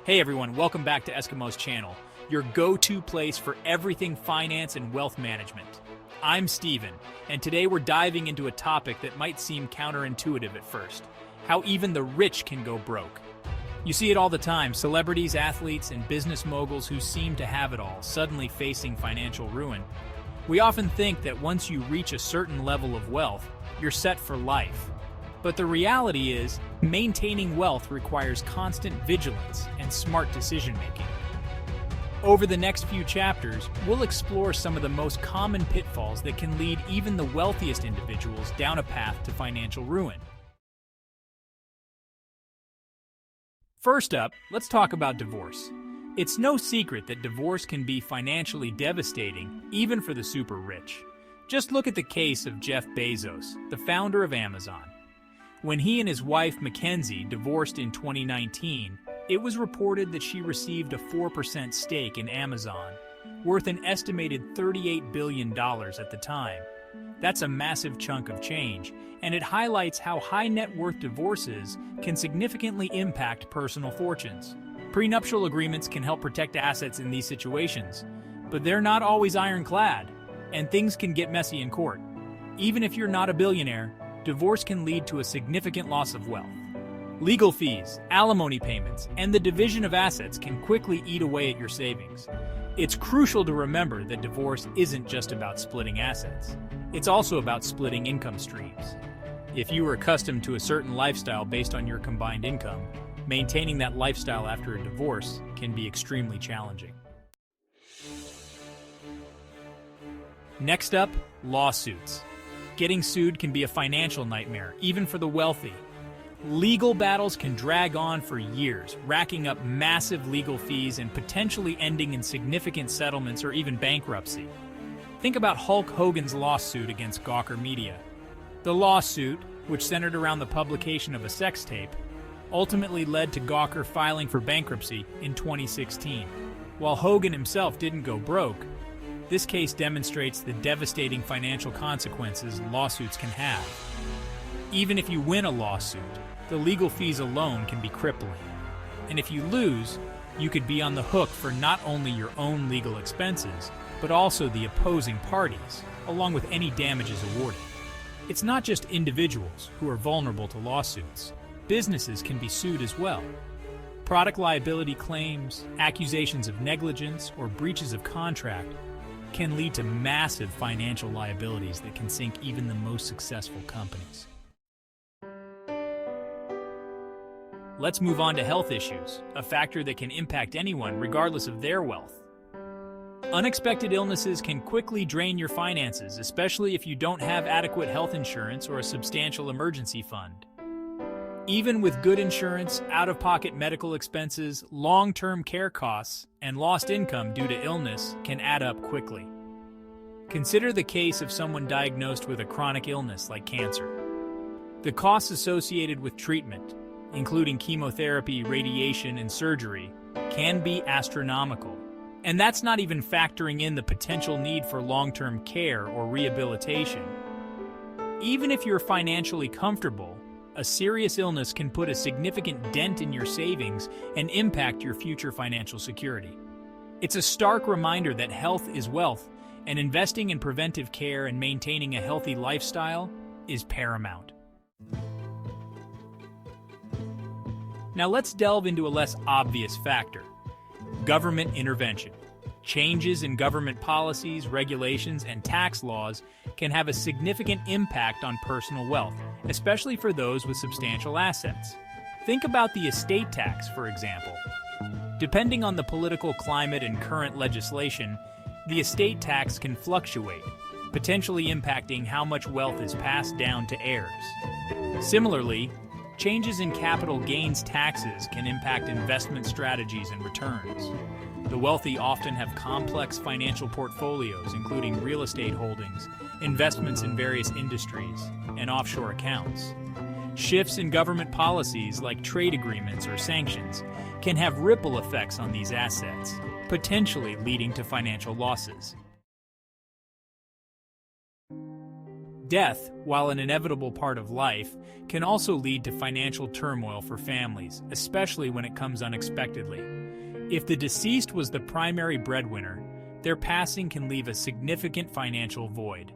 Hey everyone, welcome back to Eskimo's channel, your go-to place for everything finance and wealth management. I'm Steven, and today we're diving into a topic that might seem counterintuitive at first: how even the rich can go broke. You see it all the time: celebrities, athletes, and business moguls who seem to have it all, suddenly facing financial ruin. We often think that once you reach a certain level of wealth, you're set for life. But the reality is, maintaining wealth requires constant vigilance and smart decision-making. Over the next few chapters, we'll explore some of the most common pitfalls that can lead even the wealthiest individuals down a path to financial ruin. First up, let's talk about divorce. It's no secret that divorce can be financially devastating, even for the super rich. Just look at the case of Jeff Bezos, the founder of Amazon. When he and his wife, Mackenzie, divorced in 2019, it was reported that she received a 4% stake in Amazon, worth an estimated $38 billion at the time. That's a massive chunk of change, and it highlights how high net worth divorces can significantly impact personal fortunes. Prenuptial agreements can help protect assets in these situations, but they're not always ironclad, and things can get messy in court. Even if you're not a billionaire, divorce can lead to a significant loss of wealth. Legal fees, alimony payments, and the division of assets can quickly eat away at your savings. It's crucial to remember that divorce isn't just about splitting assets. It's also about splitting income streams. If you were accustomed to a certain lifestyle based on your combined income, maintaining that lifestyle after a divorce can be extremely challenging. Next up, lawsuits. Getting sued can be a financial nightmare, even for the wealthy. Legal battles can drag on for years, racking up massive legal fees and potentially ending in significant settlements or even bankruptcy. Think about Hulk Hogan's lawsuit against Gawker Media. The lawsuit, which centered around the publication of a sex tape, ultimately led to Gawker filing for bankruptcy in 2016. While Hogan himself didn't go broke, this case demonstrates the devastating financial consequences lawsuits can have. Even if you win a lawsuit, the legal fees alone can be crippling. And if you lose, you could be on the hook for not only your own legal expenses, but also the opposing parties, along with any damages awarded. It's not just individuals who are vulnerable to lawsuits. Businesses can be sued as well. Product liability claims, accusations of negligence, or breaches of contract can lead to massive financial liabilities that can sink even the most successful companies. Let's move on to health issues, a factor that can impact anyone regardless of their wealth. Unexpected illnesses can quickly drain your finances, especially if you don't have adequate health insurance or a substantial emergency fund. Even with good insurance, out-of-pocket medical expenses, long-term care costs, and lost income due to illness can add up quickly. Consider the case of someone diagnosed with a chronic illness like cancer. The costs associated with treatment, including chemotherapy, radiation, and surgery, can be astronomical. And that's not even factoring in the potential need for long-term care or rehabilitation. Even if you're financially comfortable, a serious illness can put a significant dent in your savings and impact your future financial security. It's a stark reminder that health is wealth, and investing in preventive care and maintaining a healthy lifestyle is paramount. Now let's delve into a less obvious factor: government intervention. Changes in government policies, regulations, and tax laws can have a significant impact on personal wealth, especially for those with substantial assets. Think about the estate tax, for example. Depending on the political climate and current legislation, the estate tax can fluctuate, potentially impacting how much wealth is passed down to heirs. Similarly, changes in capital gains taxes can impact investment strategies and returns. The wealthy often have complex financial portfolios, including real estate holdings, investments in various industries, and offshore accounts. Shifts in government policies like trade agreements or sanctions can have ripple effects on these assets, potentially leading to financial losses. Death, while an inevitable part of life, can also lead to financial turmoil for families, especially when it comes unexpectedly. If the deceased was the primary breadwinner, their passing can leave a significant financial void.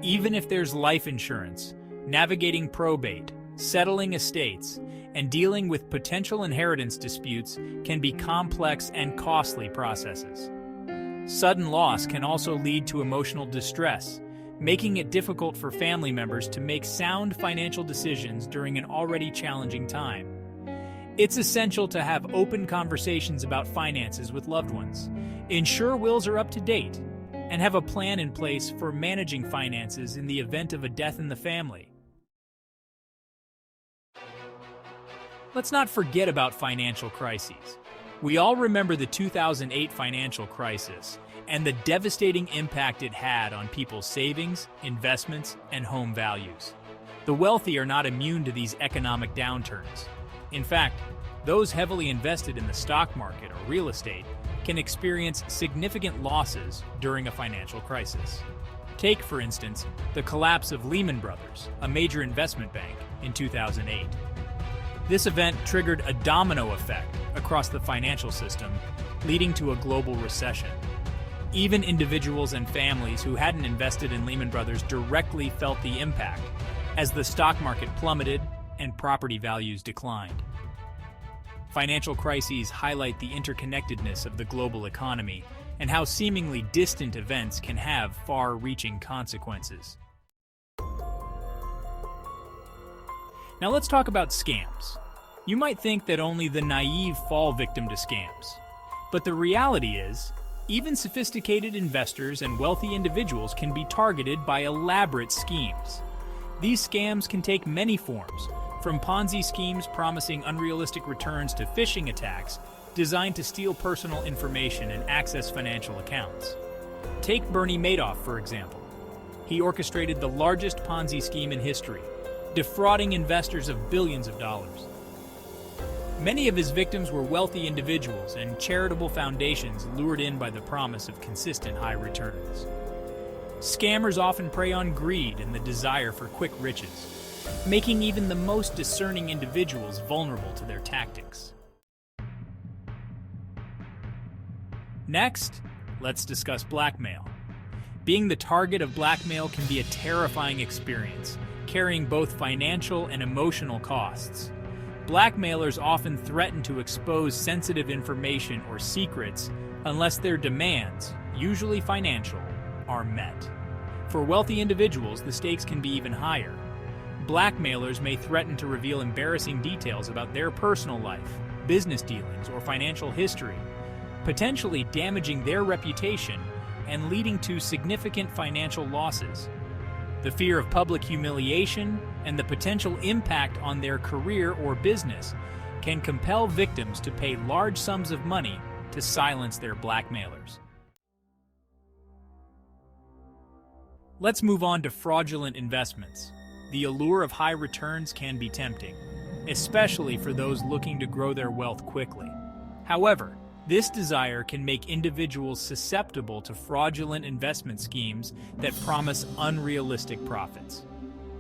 Even if there's life insurance, navigating probate, settling estates, and dealing with potential inheritance disputes can be complex and costly processes. Sudden loss can also lead to emotional distress, making it difficult for family members to make sound financial decisions during an already challenging time. It's essential to have open conversations about finances with loved ones, ensure wills are up to date, and have a plan in place for managing finances in the event of a death in the family. Let's not forget about financial crises. We all remember the 2008 financial crisis and the devastating impact it had on people's savings, investments, and home values. The wealthy are not immune to these economic downturns. In fact, those heavily invested in the stock market or real estate can experience significant losses during a financial crisis. Take, for instance, the collapse of Lehman Brothers, a major investment bank, in 2008. This event triggered a domino effect across the financial system, leading to a global recession. Even individuals and families who hadn't invested in Lehman Brothers directly felt the impact, as the stock market plummeted and property values declined. Financial crises highlight the interconnectedness of the global economy and how seemingly distant events can have far-reaching consequences. Now let's talk about scams. You might think that only the naive fall victim to scams. But the reality is, even sophisticated investors and wealthy individuals can be targeted by elaborate schemes. These scams can take many forms, from Ponzi schemes promising unrealistic returns to phishing attacks designed to steal personal information and access financial accounts. Take Bernie Madoff, for example. He orchestrated the largest Ponzi scheme in history, defrauding investors of billions of dollars. Many of his victims were wealthy individuals and charitable foundations lured in by the promise of consistent high returns. Scammers often prey on greed and the desire for quick riches, making even the most discerning individuals vulnerable to their tactics. Next, let's discuss blackmail. Being the target of blackmail can be a terrifying experience, carrying both financial and emotional costs. Blackmailers often threaten to expose sensitive information or secrets unless their demands, usually financial, are met. For wealthy individuals, the stakes can be even higher. Blackmailers may threaten to reveal embarrassing details about their personal life, business dealings, or financial history, potentially damaging their reputation and leading to significant financial losses. The fear of public humiliation and the potential impact on their career or business can compel victims to pay large sums of money to silence their blackmailers. Let's move on to fraudulent investments. The allure of high returns can be tempting, especially for those looking to grow their wealth quickly. However, this desire can make individuals susceptible to fraudulent investment schemes that promise unrealistic profits.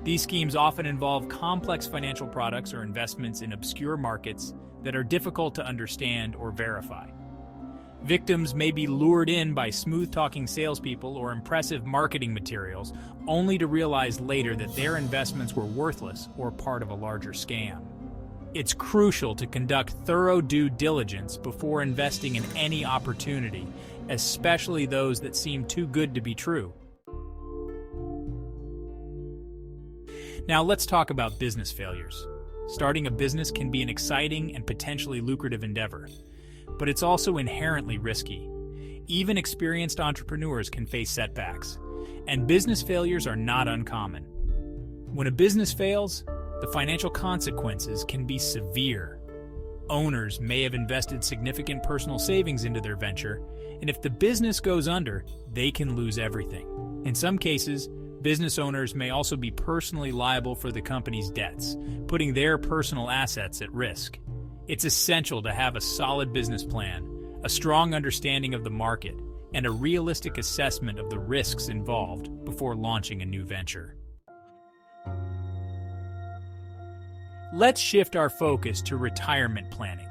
These schemes often involve complex financial products or investments in obscure markets that are difficult to understand or verify. Victims may be lured in by smooth-talking salespeople or impressive marketing materials, only to realize later that their investments were worthless or part of a larger scam. It's crucial to conduct thorough due diligence before investing in any opportunity, especially those that seem too good to be true. Now let's talk about business failures. Starting a business can be an exciting and potentially lucrative endeavor, but it's also inherently risky. Even experienced entrepreneurs can face setbacks, and business failures are not uncommon. When a business fails, the financial consequences can be severe. Owners may have invested significant personal savings into their venture, and if the business goes under, they can lose everything. In some cases, business owners may also be personally liable for the company's debts, putting their personal assets at risk. It's essential to have a solid business plan, a strong understanding of the market, and a realistic assessment of the risks involved before launching a new venture. Let's shift our focus to retirement planning.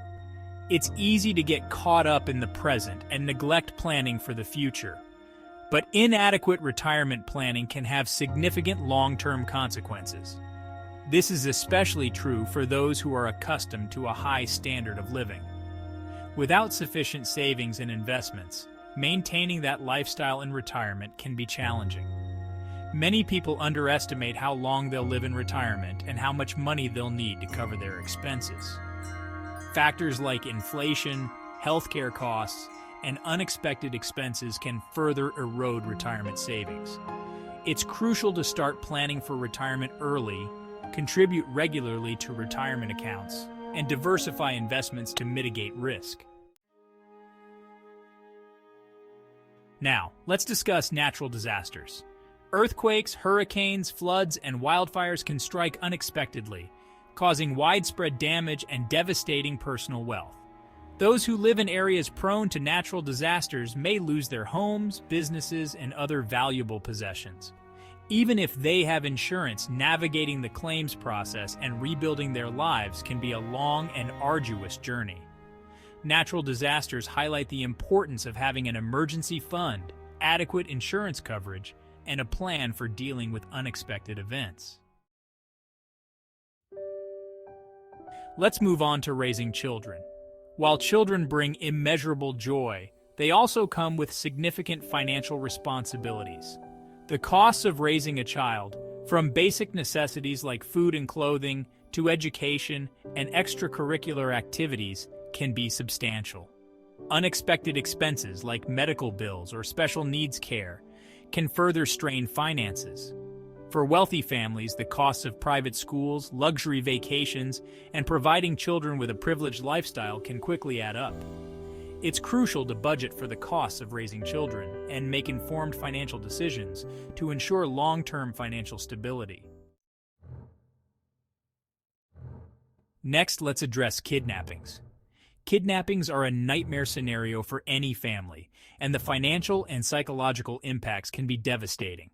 It's easy to get caught up in the present and neglect planning for the future. But inadequate retirement planning can have significant long-term consequences. This is especially true for those who are accustomed to a high standard of living. Without sufficient savings and investments, maintaining that lifestyle in retirement can be challenging. Many people underestimate how long they'll live in retirement and how much money they'll need to cover their expenses. Factors like inflation, healthcare costs, and unexpected expenses can further erode retirement savings. It's crucial to start planning for retirement early, contribute regularly to retirement accounts, and diversify investments to mitigate risk. Now, let's discuss natural disasters. Earthquakes, hurricanes, floods, and wildfires can strike unexpectedly, causing widespread damage and devastating personal wealth. Those who live in areas prone to natural disasters may lose their homes, businesses, and other valuable possessions. Even if they have insurance, navigating the claims process and rebuilding their lives can be a long and arduous journey. Natural disasters highlight the importance of having an emergency fund, adequate insurance coverage, and a plan for dealing with unexpected events. Let's move on to raising children. While children bring immeasurable joy, they also come with significant financial responsibilities. The costs of raising a child, from basic necessities like food and clothing to education and extracurricular activities, can be substantial. Unexpected expenses like medical bills or special needs care can further strain finances. For wealthy families, the costs of private schools, luxury vacations, and providing children with a privileged lifestyle can quickly add up. It's crucial to budget for the costs of raising children and make informed financial decisions to ensure long-term financial stability. Next, let's address kidnappings. Kidnappings are a nightmare scenario for any family, and the financial and psychological impacts can be devastating.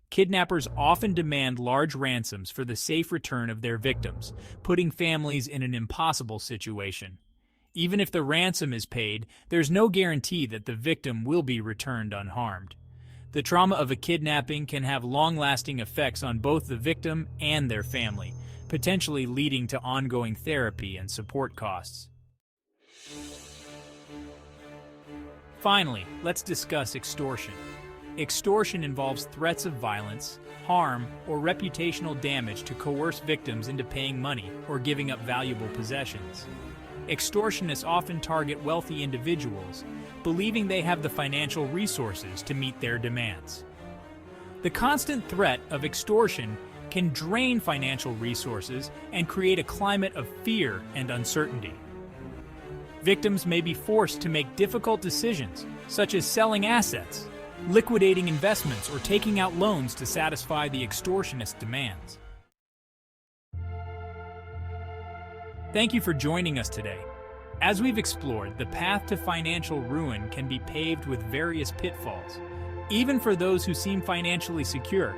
Kidnappers often demand large ransoms for the safe return of their victims, putting families in an impossible situation. Even if the ransom is paid, there's no guarantee that the victim will be returned unharmed. The trauma of a kidnapping can have long-lasting effects on both the victim and their family, potentially leading to ongoing therapy and support costs. Finally, let's discuss extortion. Extortion involves threats of violence, harm, or reputational damage to coerce victims into paying money or giving up valuable possessions. Extortionists often target wealthy individuals, believing they have the financial resources to meet their demands. The constant threat of extortion can drain financial resources and create a climate of fear and uncertainty. Victims may be forced to make difficult decisions, such as selling assets, liquidating investments, or taking out loans to satisfy the extortionist demands. Thank you for joining us today. As we've explored, the path to financial ruin can be paved with various pitfalls, even for those who seem financially secure.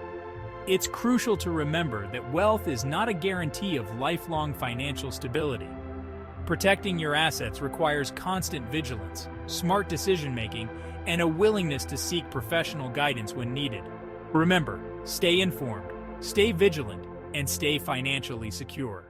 It's crucial to remember that wealth is not a guarantee of lifelong financial stability. Protecting your assets requires constant vigilance, smart decision-making, and a willingness to seek professional guidance when needed. Remember, stay informed, stay vigilant, and stay financially secure.